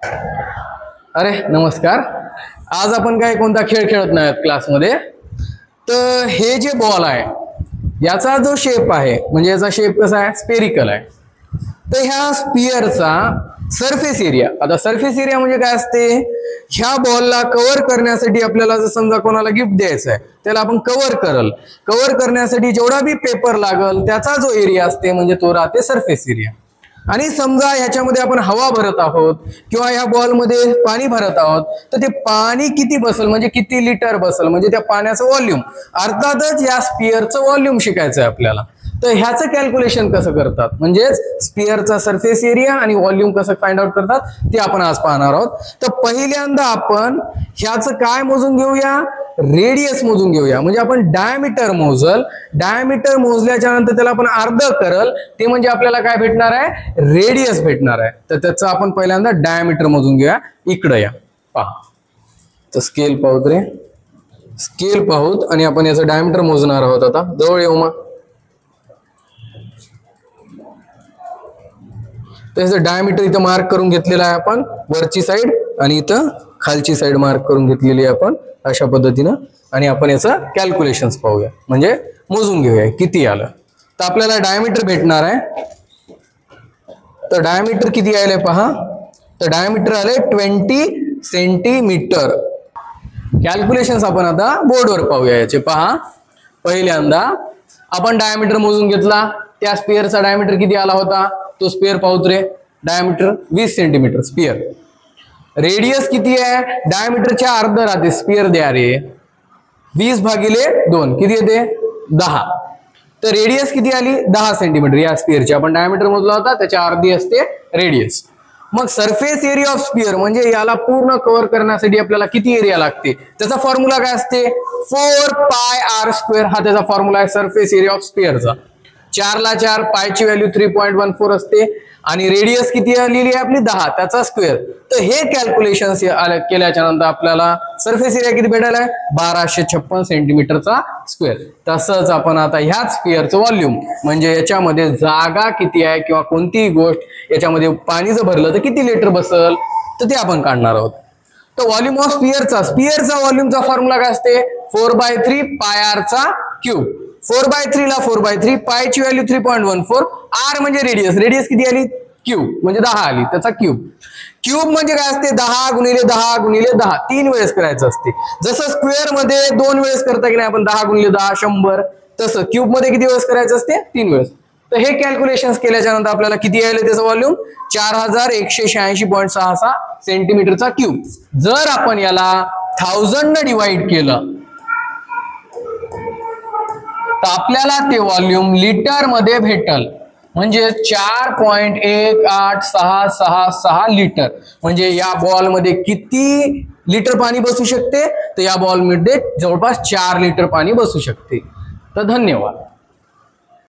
अरे नमस्कार. आज आपण काय कोणता खेळ खेळत नाही क्लासमध्ये. तर हे जे बॉल आहे याचा जो शेप आहे म्हणजे याचा शेप कसा आहे, स्पेरिकल आहे. तर ह्या स्पिअरचा सरफेस एरिया, आता सरफेस एरिया म्हणजे काय असते, ह्या बॉलला कव्हर करण्यासाठी आपल्याला जर समजा कोणाला गिफ्ट द्यायचं आहे त्याला आपण कव्हर करण्यासाठी जेवढा बी पेपर लागल त्याचा जो एरिया असते म्हणजे तो राहते सरफेस एरिया. आणि समजा ह्याच्यामध्ये आपण हवा भरत आहोत किंवा ह्या बॉलमध्ये पाणी भरत आहोत तर ते पाणी किती बसल म्हणजे किती लिटर बसल म्हणजे त्या पाण्याचं व्हॉल्यूम, अर्थातच या स्पिअरचं व्हॉल्यूम शिकायचं आहे आपल्याला. तर ह्याचं कॅल्क्युलेशन कसं करतात म्हणजेच स्पिअरचा सरफेस एरिया आणि व्हॉल्यूम कसं फाइंड आउट करतात ते आपण आज पाहणार आहोत. तर पहिल्यांदा आपण ह्याचं काय मोजून घेऊया, रेडियस मोजून घेऊया. म्हणजे आपण डायमीटर मोजल्याच्या नंतर त्याला आपण अर्ध करल ते म्हणजे आपल्याला काय भेटणार आहे, रेडियस भेटणार आहे. तर त्याचं आपण पहिल्यांदा डायमीटर मोजून घेऊया. इकडे या पहा, तर स्केल पाहूत रे, स्केल पाहूत आणि आपण याचं डायमीटर मोजणार आहोत. आता जवळ येऊ मग. त्याचं डायमीटर इथं मार्क करून घेतलेला आहे आपण, वरची साइड आणि इथं खालची साइड मार्क करून घेतलेली आहे आपण अशा पद्धतीनं. आणि आपण याचं कॅल्क्युलेशन्स पाहूया म्हणजे मोजून घेऊया किती आलं. तर आपल्याला डायमीटर भेटणार आहे. तर डायमीटर किती आले पहा, तर डायमीटर आले 20 सेंटीमीटर. कॅल्क्युलेशन्स आपण आता बोर्डवर पाहूया याचे. पहा, पहिल्यांदा आपण डायमीटर मोजून घेतला, त्या स्पिअरचा डायमीटर किती आला होता तो स्पिअर पाहूत रे. Diameter 20 centimetre sphere. रेडियस किती आहे, डायमीटरच्या अर्ध राहते स्पिअर द्या रे, 20/2 किती येते 10. तर रेडियस किती आली 10 सेंटीमीटर. या स्पिअरची आपण डायमीटर मोजला होता त्याच्या अर्धी असते रेडियस. मग सरफेस एरिया ऑफ स्पिअर म्हणजे याला पूर्ण कव्हर करण्यासाठी आपल्याला किती एरिया लागते त्याचा फॉर्म्युला काय असते, 4πr². हा त्याचा फॉर्म्युला आहे सरफेस एरिया ऑफ स्पिअरचा. 4 ला 4, पायची व्हॅल्यू 3.14 असते आणि रेडियस किती आलेली आहे आपली 10, त्याचा स्क्वेअर. तर हे कॅल्क्युलेशन केल्याच्या नंतर आपल्याला सरफेस एरिया किती भेटायला आहे 1256 सेंटीमीटरचा स्क्वेअर. तसंच आपण आता ह्याच स्पिअरचं व्हॉल्यूम म्हणजे याच्यामध्ये जागा किती आहे किंवा कोणतीही गोष्ट याच्यामध्ये पाणी जर भरलं तर किती लिटर बसल तर ते आपण काढणार आहोत. तर व्हॉल्यूम ऑफ स्पिअरचा व्हॉल्यूमचा फॉर्म्युला काय असते 4/3 πr³. 4/3 ला 4/3, पायची व्हॅल्यू 3.14, आर म्हणजे रेडियस किती आली क्यूब म्हणजे 10 आली त्याचा क्यूब. क्यूब म्हणजे काय असते 10 × 10 × 10 3 वेळेस करायचं असते. जसं स्क्वेअर मध्ये 2 वेळेस करता की नाही आपण 10 × 10 100, तसं क्यूब मध्ये किती वेळेस करायचं असते 3 वेळेस. तर हे कॅल्क्युलेशन केल्याच्या नंतर आपल्याला किती आले त्याचं व्हॉल्यूम 4186.66 सेंटीमीटरचा क्यूब. जर आपण याला 1000 ने डिवाइड केलं तर आपल्याला ते व्हॉल्यूम लिटर मध्ये भेटल म्हणजे 4.1866 लिटर. म्हणजे या बॉल मध्ये किती लिटर पाणी बसू शकते तर या बॉल मध्ये जवळपास 4 लिटर पाणी बसू शकते. तर धन्यवाद.